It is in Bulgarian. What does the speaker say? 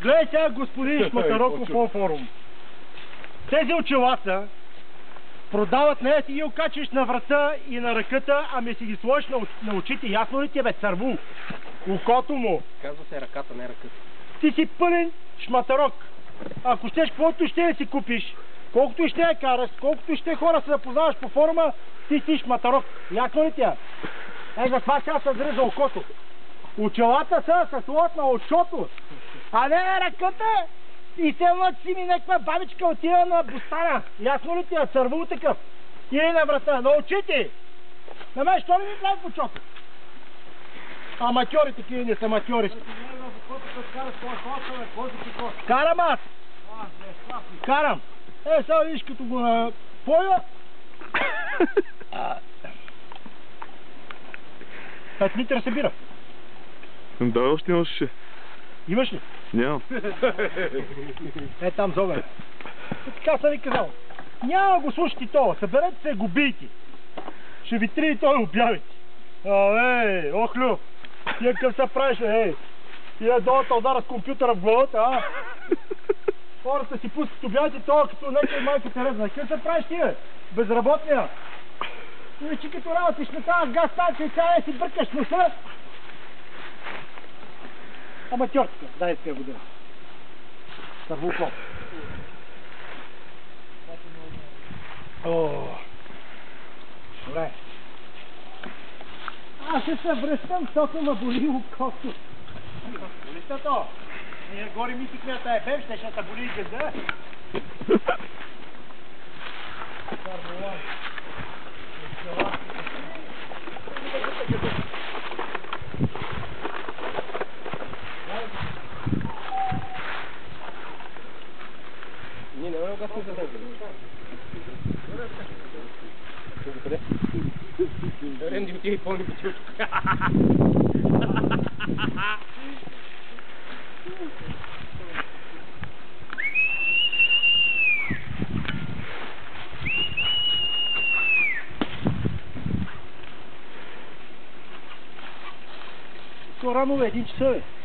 Гледай сега, господин Шматароков по форум. Тези очилата продават, не да си ги окачиш на врата и на ръката, ами си ги сложиш на очите. Ясно ли ти, бе, цървул? Окото му. Казва се ръката, не ръката. Ти си пълен шматарок. Ако щеш, каквото ще да си купиш, колкото и ще я караш, колкото и ще хора се да познаваш по форума, ти си шматарок. Ясно ли тя? Затова сега се зрежа окото. Очилата са сложат на очото, а не на ръката. И се едно, че си ми някаква бабичка отива на бустана. Ясно ли ти е? Цървул такъв. Или на врата, на очите. На мен, що ли ми прави в очото? Аматьори такива не са аматьори. Карам аз. Карам. Сега видиш като го напоя. 5 литра се бира. Да, още имаш. Имаш ли? Нямам. Там зогър. Така съм ви казал. Няма го слушати това. Съберете се губийте. Ще ви три и той обявите. Охлю. Тия къв се правиш, Тия долата удара с компютъра в главата, а? Хората си пускат обявите това, като нека майка Тереза. Къв се правиш тия? Безработния. Иначе като работиш на тази газ станция и сега си бъркаш носа. Аматьорска, дай с тия година. Сървулко. Добре. Аз ще се връщам, защото ме боли окото. Боли сте то? Ние гори мислихме на тая фем, ще те боли и гъзда. Ние не ме гасни за да бъде. Ренди ми ти и пълни бутилка. Рано бе, 1 часа бе.